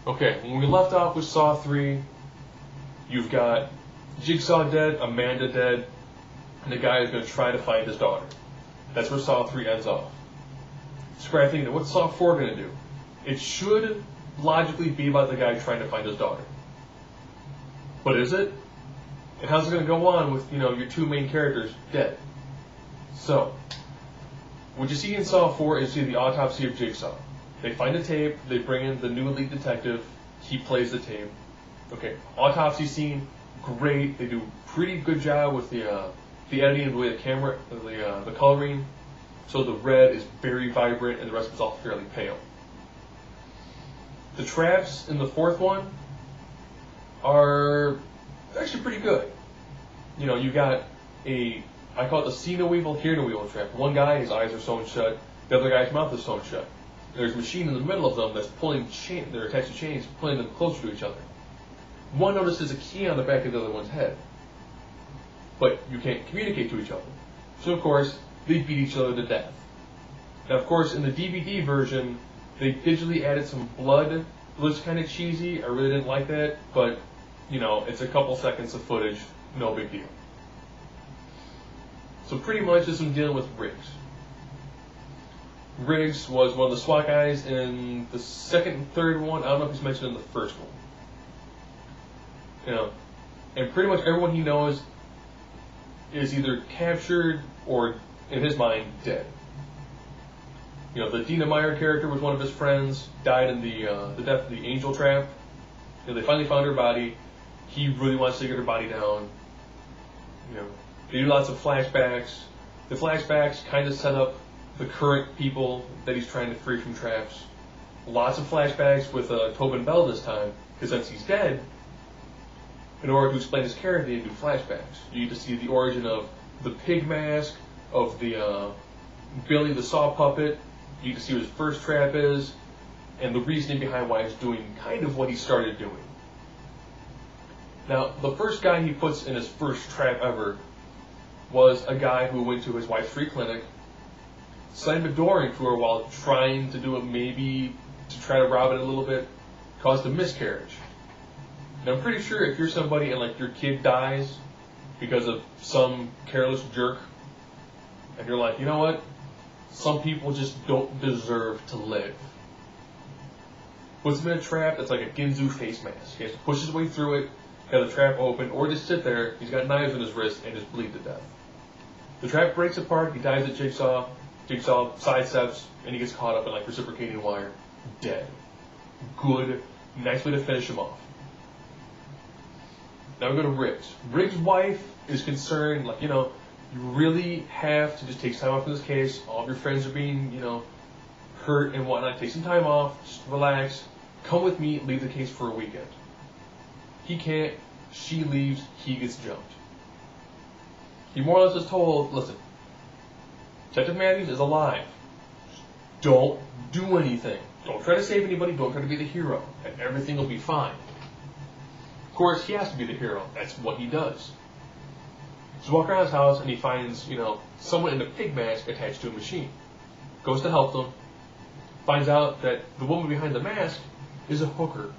Okay, when we left off with Saw 3, you've got Jigsaw dead, Amanda dead, and the guy is going to try to find his daughter. That's where Saw 3 ends off. So you're thinking, what's Saw 4 going to do? It should logically be about the guy trying to find his daughter. But is it? And how's it going to go on with, your two main characters dead? So, what you see in Saw 4 is you see the autopsy of Jigsaw. They find a tape, they bring in the new lead detective, he plays the tape. Okay, autopsy scene, great, they do a pretty good job with the editing, the way the camera, the coloring, so the red is very vibrant and the rest is all fairly pale. The traps in the fourth one are actually pretty good. You got I call it the see no evil, hear no evil trap. One guy, his eyes are sewn shut, the other guy's mouth is sewn shut. There's a machine in the middle of them that's pulling they're attached to chains, pulling them closer to each other. One notices a key on the back of the other one's head, but you can't communicate to each other. So of course, they beat each other to death. Now of course, in the DVD version, they digitally added some blood. It looks kind of cheesy, I really didn't like that, but it's a couple seconds of footage, no big deal. So pretty much this is dealing with Riggs. Riggs was one of the SWAT guys in the second and third one. I don't know if he's mentioned in the first one. And pretty much everyone he knows is either captured or, in his mind, dead. The Dina Meyer character was one of his friends, died in the death of the angel trap. They finally found her body. He really wants to get her body down. They do lots of flashbacks. The flashbacks kind of set up the current people that he's trying to free from traps. Lots of flashbacks with Tobin Bell this time, because since he's dead, in order to explain his character, they do flashbacks. You get to see the origin of the pig mask, of the Billy the Saw puppet. You get to see what his first trap is, and the reasoning behind why he's doing kind of what he started doing. Now, the first guy he puts in his first trap ever was a guy who went to his wife's free clinic, slammed a door into her while trying to do it, maybe to try to rob it a little bit, caused a miscarriage. Now I'm pretty sure if you're somebody and your kid dies because of some careless jerk, and you're like, you know what, some people just don't deserve to live. Puts him in a trap that's like a Ginzu face mask. He has to push his way through it, have the trap open, or just sit there, he's got knives in his wrist, and just bleed to death. The trap breaks apart, he dives at Jigsaw, Jigsaw sidesteps, and he gets caught up in reciprocating wire. Dead. Good. Nice way to finish him off. Now we go to Riggs. Riggs' wife is concerned, you really have to just take time off from this case. All of your friends are being, hurt and whatnot. Take some time off, just relax. Come with me, leave the case for a weekend. He can't, she leaves, he gets jumped. He more or less is told, listen, Detective Matthews is alive. Don't do anything. Don't try to save anybody. Don't try to be the hero. And everything will be fine. Of course, he has to be the hero. That's what he does. He's walking around his house and he finds, someone in a pig mask attached to a machine. Goes to help them. Finds out that the woman behind the mask is a hooker.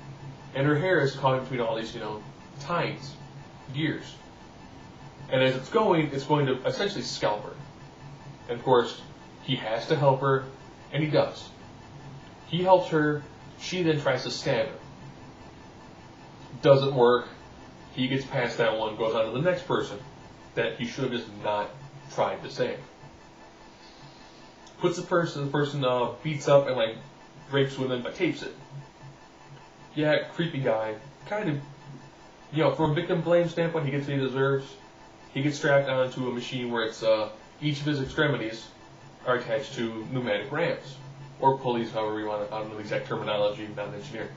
And her hair is caught between all these, tines, gears. And as it's going to essentially scalp her. And of course, he has to help her, and he does. He helps her, she then tries to stab him. Doesn't work. He gets past that one, goes on to the next person that he should have just not tried to save. Puts the person beats up and rapes women, but tapes it. Yeah, creepy guy. Kind of, from a victim blame standpoint, he gets what he deserves. He gets strapped onto a machine where it's each of his extremities are attached to pneumatic ramps, or pulleys, however you want to, I don't know the exact terminology, I'm not an engineer.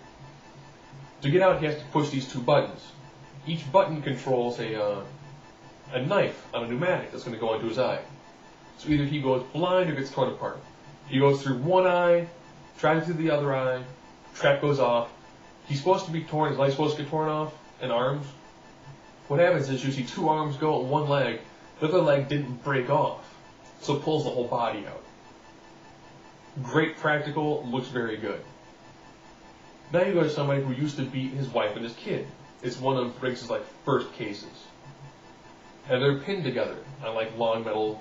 To get out, he has to push these two buttons. Each button controls a knife on a pneumatic that's going to go into his eye. So either he goes blind or gets torn apart. He goes through one eye, tries through the other eye, trap goes off. He's supposed to be torn, his leg's supposed to get torn off, and arms. What happens is you see two arms go and one leg, the other leg didn't break off, so it pulls the whole body out. Great practical, looks very good. Now you go to somebody who used to beat his wife and his kid. It's one of Riggs' like first cases. And they're pinned together on like long metal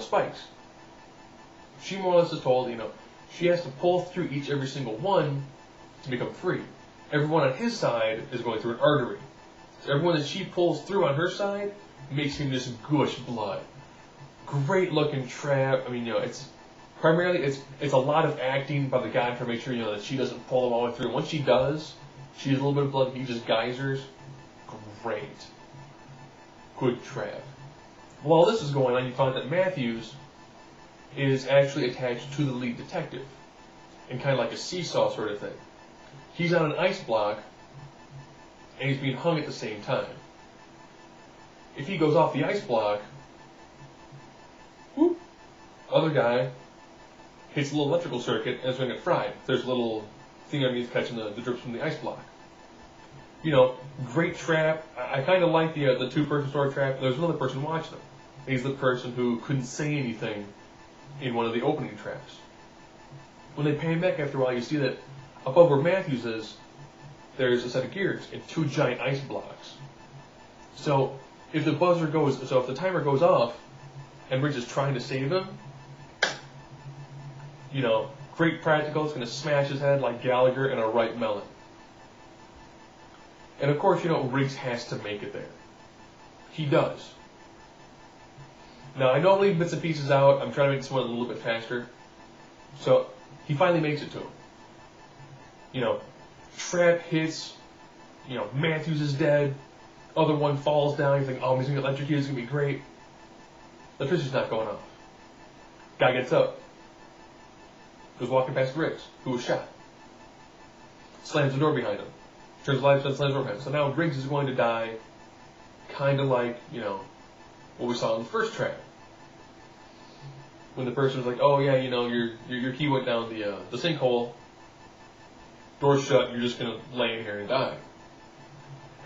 spikes. She more or less is told, she has to pull through every single one to become free. Everyone on his side is going through an artery. So everyone that she pulls through on her side makes him just gush blood. Great looking trap. I mean, it's primarily it's a lot of acting by the guy to make sure that she doesn't pull him all the way through. Once she does, she has a little bit of blood. He just geysers. Great. Good trap. While this is going on, you find that Matthews is actually attached to the lead detective in kind of like a seesaw sort of thing. He's on an ice block, and he's being hung at the same time. If he goes off the ice block, whoop, other guy hits a little electrical circuit and it's going to get fried. There's a little thing underneath catching the drips from the ice block. Great trap. I kind of like the two-person sword trap. There's another person watching them. He's the person who couldn't say anything in one of the opening traps. When they pan back after a while, you see that above where Matthews is, there's a set of gears and two giant ice blocks. So if the timer goes off and Riggs is trying to save him, great practical. It's going to smash his head like Gallagher in a ripe melon. And of course, Riggs has to make it there. He does. Now, I know I'm leaving bits and pieces out. I'm trying to make this one a little bit faster. So, he finally makes it to him. Trap hits. Matthews is dead. Other one falls down. You think, oh, he's going to get electrocuted. It's going to be great. Electricity's not going off. Guy gets up. Goes walking past Riggs, who was shot. Slams the door behind him. Turns the lights on, slams the door behind him. So now Riggs is going to die kind of like, what we saw in the first trap. When the person was like, oh yeah, your key went down the sinkhole, door's shut, you're just going to lay in here and die.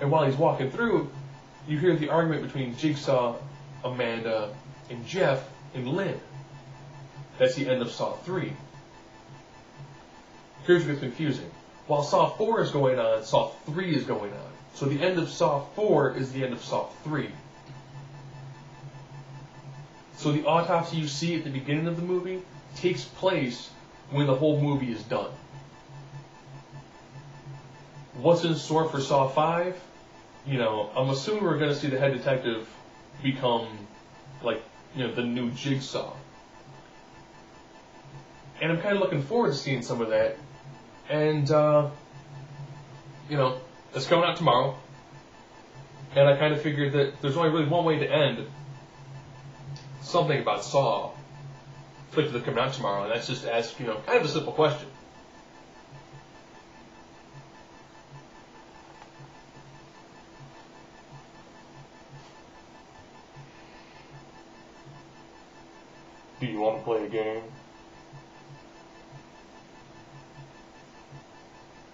And while he's walking through, you hear the argument between Jigsaw, Amanda, and Jeff and Lynn. That's the end of Saw 3. Here's what gets confusing. While Saw 4 is going on, Saw 3 is going on. So the end of Saw 4 is the end of Saw 3. So the autopsy you see at the beginning of the movie takes place when the whole movie is done. What's in store for Saw 5? I'm assuming we're going to see the head detective become, the new Jigsaw. And I'm kind of looking forward to seeing some of that. And, it's coming out tomorrow. And I kind of figured that there's only really one way to end something about Saw. Flick that's coming out tomorrow. And that's just to ask, kind of a simple question. Do you want to play a game?